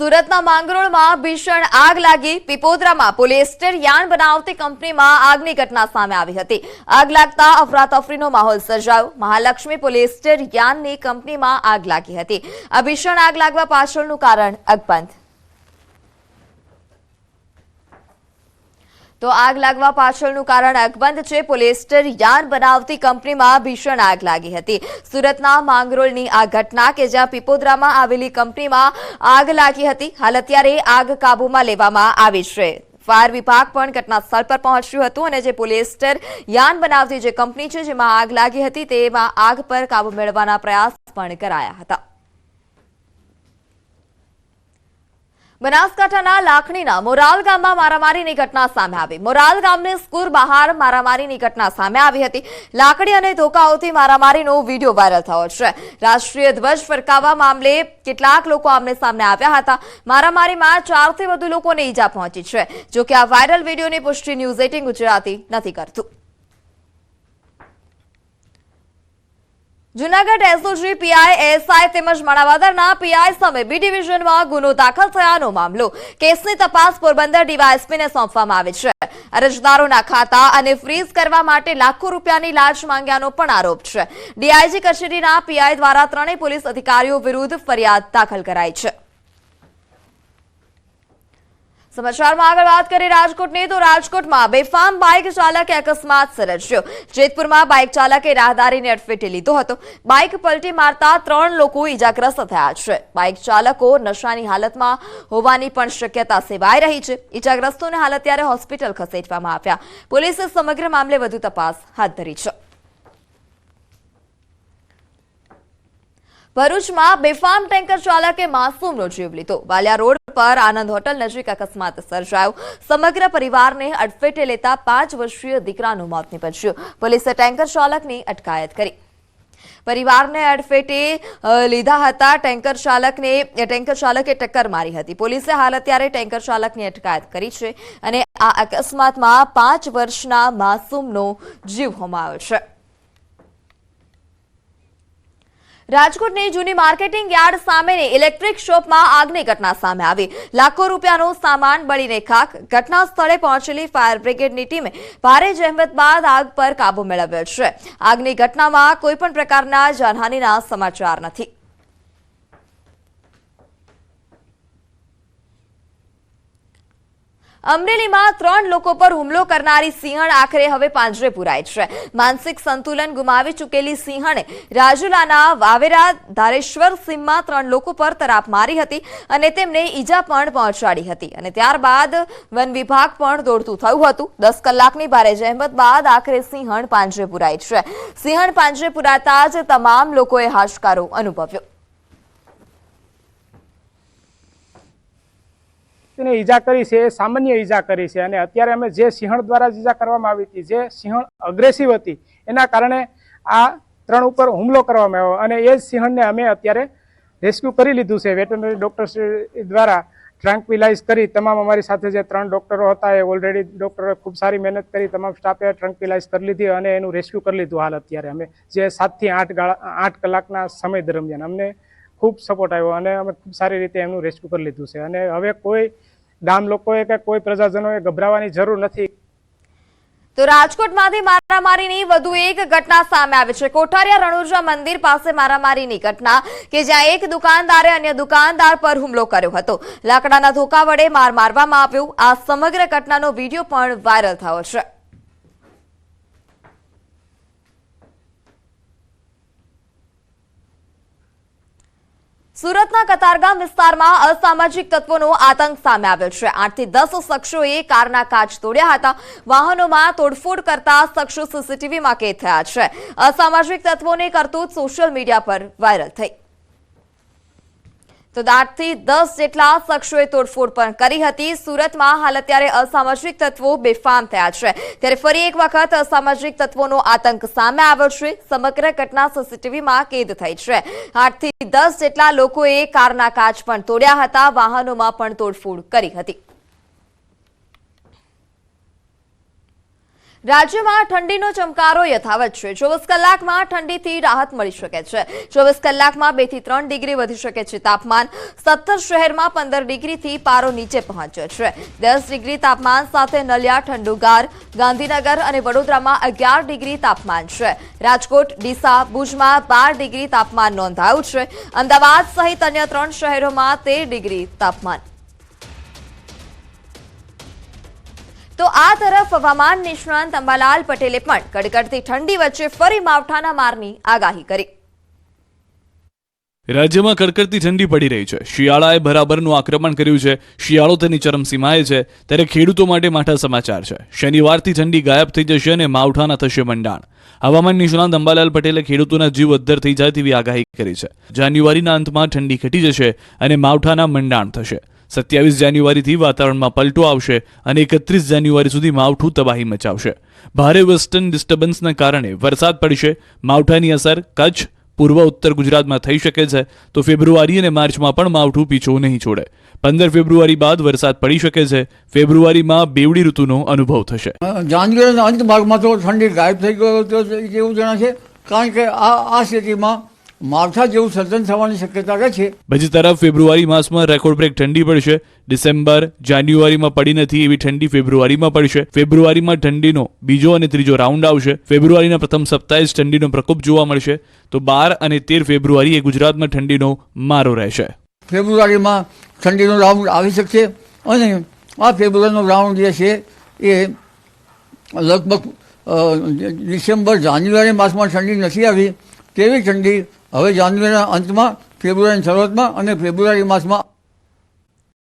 સુરતના માંગરોળમાં ભીષણ આગ લાગી. પીપોદરામાં પોલિએસ્ટર યાર્ન બનાવતી કંપનીમાં આગની ઘટના સામે આવી હતી. આગ લાગતા અફરાતફરીનો માહોલ સર્જાયો. મહાલક્ષ્મી પોલિએસ્ટર યાર્નની કંપનીમાં આગ લાગી હતી. આ ભીષણ આગ લાગવા પાછળનું કારણ અકબંધ. તો આગ લાગવા પાછળનું કારણ અકબંધ છે. પોલિએસ્ટર યાર્ન બનાવતી કંપનીમાં ભીષણ આગ લાગી હતી. સુરતના માંગરોળની આ ઘટના કે જ્યાં પીપોદરામાં આવેલી કંપનીમાં આગ લાગી હતી. હાલ અત્યારે આગ કાબૂમાં લેવામાં આવી છે. ફાયર વિભાગ પણ ઘટના સ્થળ પર પહોંચ્યું હતું અને જે પોલિએસ્ટર યાર્ન બનાવતી જે કંપની છે જેમાં આગ લાગી હતી તેમાં આગ પર કાબુ મેળવવાના પ્રયાસ પણ કરાયા હતા. બનાસકાંઠાના લાખણીના મોરાલ ગામમાં મારામારીની ઘટના સામે આવી. મોરાલ ગામની સ્કૂલ બહાર મારામારીની ઘટના સામે આવી હતી. લાકડી અને ધોકાઓથી મારામારીનો વિડીયો વાયરલ થયો છે. રાષ્ટ્રીય ધ્વજ ફરકાવવા મામલે કેટલાક લોકો આમને સામે આવ્યા હતા. મારામારીમાં 4 થી વધુ લોકોને ઈજા પહોંચી છે. જોકે આ વાયરલ વિડીયોની પુષ્ટિ ન્યૂઝ 18 ગુજરાતી નથી કરતું. જૂનાગઢ એસઓજી પીઆઈ એસઆઈ તેમજ માણાવદરના પીઆઈ સામે બી ડિવિઝનમાં ગુનો દાખલ થયાનો મામલો. કેસની તપાસ પોરબંદર ડીવાયએસપીને સોંપવામાં આવી છે. અરજદારોના ખાતા અને ફ્રીઝ કરવા માટે લાખો રૂપિયાની લાંચ માંગ્યાનો પણ આરોપ છે. ડીઆઈજી કચેરીના પીઆઈ દ્વારા 3 પોલીસ અધિકારીઓ વિરુદ્ધ ફરિયાદ દાખલ કરાઈ છે. સમાચારમાં આગળ વાત કરીએ રાજકોટની તો રાજકોટમાં બેફામ બાઇક ચાલકે અકસ્માત સર્જ્યો. જેતપુરમાં બાઇક ચાલકે રાહદારીને અડફેટે લીધો હતો. બાઇક પલટી મારતા 3 લોકો ઈજાગ્રસ્ત થયા છે. બાઇક ચાલકો નશાની હાલતમાં હોવાની પણ શક્યતા સેવાઈ રહી છે. ઈજાગ્રસ્તોને હાલ અત્યારે હોસ્પિટલ ખસેડવામાં આવ્યા. પોલીસે સમગ્ર મામલે વધુ તપાસ હાથ ધરી છે. ભરૂચમાં બેફામ ટેન્કર ચાલકે માસૂમનો જીવ લીધો. વાલિયા રોડ પર આનંદ હોટલ નજીક અકસ્માત સર્જાયો. સમગ્ર પરિવારને અડફેટે લેતા 5 વર્ષીય દીકરાનું મોત નીપજ્યું. પોલીસે ટેન્કર ચાલકની અટકાયત કરી. પરિવારને અડફેટે લીધા હતા. ટેન્કર ચાલકે ટક્કર મારી હતી. પોલીસે હાલ અત્યારે ટેન્કર ચાલકની અટકાયત કરી છે અને આ અકસ્માતમાં 5 વર્ષના માસૂમનો જીવ હોમાયો છે. રાજકોટની જૂની માર્કેટિંગ યાર્ડ સામેની ઇલેક્ટ્રિક શોપમાં આગની ઘટના સામે આવી. લાખો રૂપિયાનો સામાન બળીને ખાખ. ઘટના સ્થળે પહોંચેલી ફાયર બ્રિગેડની ટીમે ભારે જહેમત બાદ આગ પર કાબુ મેળવ્યો છે. આગની ઘટનામાં કોઈપણ પ્રકારના જાનહાનિના સમાચાર નથી. અમરેલીમાં 3 લોકો પર હુમલો કરનારી સિંહણ આખરે હવે પાંજરે પુરાઈ છે. માનસિક સંતુલન ગુમાવી ચૂકેલી સિંહણે રાજુલાના વાવેરા ધારેશ્વર સીમમાં 3 લોકો પર તરાપ મારી હતી અને તેમને ઈજા પણ પહોંચાડી હતી અને ત્યારબાદ વન વિભાગ પણ દોડતું થયું હતું. 10 કલાકની ભારે જહેમત બાદ આખરે સિંહણ પાંજરે પુરાઈ છે. સિંહણ પાંજરે પુરાતા જ તમામ લોકોએ હાશકારો અનુભવ્યો. તેને ઈજા કરી છે એ સામાન્ય ઈજા કરી છે અને અત્યારે અમે જે સિંહણ દ્વારા ઈજા કરવામાં આવી હતી, જે સિંહણ અગ્રેસિવ હતી, એના કારણે આ 3 ઉપર હુમલો કરવામાં આવ્યો અને એ જ સિંહણને અમે અત્યારે રેસ્ક્યુ કરી લીધું છે. વેટરનરી ડોક્ટર દ્વારા ટ્રંકવિલાઇઝ કરી તમામ અમારી સાથે જે 3 ડોક્ટરો હતા એ ઓલરેડી ડોક્ટરોએ ખૂબ સારી મહેનત કરી. તમામ સ્ટાફે ટ્રંકવિલાઇઝ કરી લીધી અને એનું રેસ્ક્યુ કરી લીધું. હાલ અત્યારે અમે જે 7 થી 8 કલાકના સમય દરમિયાન અમને ખૂબ સપોર્ટ આવ્યો અને અમે ખૂબ સારી રીતે એમનું રેસ્ક્યુ કરી લીધું છે અને હવે કોઈ ગામ લોકોએ કે કોઈ પ્રજાજનોએ ગભરાવાની જરૂર નથી. તો રાજકોટમાંથી મારામારીની વધુ એક ઘટના સામે આવી છે. કોઠારિયા રણુજા મંદિર પાસે મારામારીની ઘટના કે જ્યાં એક દુકાનદારે અન્ય દુકાનદાર પર હુમલો કર્યો હતો. લાકડાના ધોકા વડે માર મારવામાં આવ્યો. આ સમગ્ર ઘટનાનો વિડીયો પણ વાયરલ થયો છે. સુરતના કતારગામ વિસ્તારમાં અસામાજિક તત્વોનો આતંક સામે આવ્યો છે. 8 થી 10 શખ્સોએ કારના કાચ તોડ્યા હતા. વાહનોમાં તોડફોડ કરતા શખ્સો સીસીટીવીમાં કેદ થયા છે. અસામાજિક તત્વોની કરતૂત સોશિયલ મીડિયા પર વાયરલ થઈ. તો 8 થી 10 જેટલા શખ્સોએ તોડફોડ પણ કરી હતી. સુરતમાં હાલ અત્યારે અસામાજિક તત્વો બેફામ થયા છે. ત્યારે ફરી એક વખત અસામાજિક તત્વોનો આતંક સામે આવ્યો છે. સમગ્ર ઘટના સીસીટીવીમાં કેદ થઈ છે. 8 થી 10 જેટલા લોકોએ કારના કાચ પણ તોડ્યા હતા. વાહનોમાં પણ તોડફોડ કરી હતી. રાજ્યમાં ઠંડીનો ચમકારો યથાવત છે. 24 કલાકમાં ઠંડીથી રાહત મળી શકે છે. 24 કલાકમાં 2 થી 3 ડિગ્રી વધી શકે છે તાપમાન. 17 શહેરમાં 15 ડિગ્રીથી પારો નીચે પહોંચ્યો છે. 10 ડિગ્રી તાપમાન સાથે નલિયા, ઠંડુગાર, ગાંધીનગર અને વડોદરામાં 11 ડિગ્રી તાપમાન છે. રાજકોટ, ડીસા, ભુજમાં 12 ડિગ્રી તાપમાન નોંધાયું છે. અમદાવાદ સહિત અન્ય 3 શહેરોમાં 13 ડિગ્રી તાપમાન. તો આ તરફ હવામાન નિષ્ણાંત અંબાલાલ પટેલે પણ કડકડતી ઠંડી વચ્ચે ફરી માવઠાના મારની આગાહી કરી. રાજ્યમાં કડકડતી ઠંડી પડી રહી છે. શિયાળાએ બરાબરનું આક્રમણ કર્યું છે. શિયાળો તેની ચરમસીમાએ છે, ત્યારે ખેડૂતો માટે માઠા સમાચાર છે. શનિવારથી ઠંડી ગાયબ થઈ જશે અને માવઠાના થશે મંડાણ. હવામાન નિષ્ણાંત અંબાલાલ પટેલે ખેડૂતોના જીવ અદ્ધર થઈ જાય તેવી આગાહી કરી છે. જાન્યુઆરીના અંતમાં ઠંડી ઘટી જશે અને માવઠાના મંડાણ થશે. 27 જાન્યુઆરીથી વાતાવરણમાં પલટો આવશે અને 31 જાન્યુઆરી સુધી માવઠું તબાહી મચાવશે. ભારે વેસ્ટર્ન ડિસ્ટર્બન્સના કારણે વરસાદ પડશે. માવઠાની અસર કચ્છ, પૂર્વ ઉત્તર ગુજરાતમાં થઈ શકે છે. તો ફેબ્રુઆરી અને માર્ચમાં પણ માવઠું પીછો નહીં છોડે. 15 ફેબ્રુઆરી બાદ વરસાદ પડી શકે છે. ફેબ્રુઆરીમાં બેવડી ઋતુનો અનુભવ થશે. જાન્યુઆરીના અંત ભાગમાં તો ઠંડી ગાયબ થઈ ગયો એવું જણાશે, કારણ કે આ સ્થિતિમાં માવઠા જેવું સર્જન થવાની શક્યતા રહે છે. બીજી તરફ ફેબ્રુઆરી માસમાં રેકોર્ડ બ્રેક ઠંડી પડશે. ડિસેમ્બર, જાન્યુઆરીમાં પડી નથી એવી ઠંડી ફેબ્રુઆરીમાં પડશે. ફેબ્રુઆરીમાં ઠંડીનો બીજો અને ત્રીજો રાઉન્ડ આવશે. ફેબ્રુઆરીના પ્રથમ સપ્તાહે જ ઠંડીનો પ્રકોપ જોવા મળશે. તો 12 અને 13 ફેબ્રુઆરીએ ગુજરાતમાં ઠંડીનો મારો રહેશે. ફેબ્રુઆરીમાં ઠંડીનો રાઉન્ડ આવી શકશે અને આ ફેબ્રુઆરીનો રાઉન્ડ જે છે એ લગભગ ડિસેમ્બર, જાન્યુઆરી માસમાં ઠંડી નથી આવી તેવી ઠંડી હવે જાન્યુઆરીના અંતમાં, ફેબ્રુઆરીની શરૂઆતમાં અને ફેબ્રુઆરી માસમાં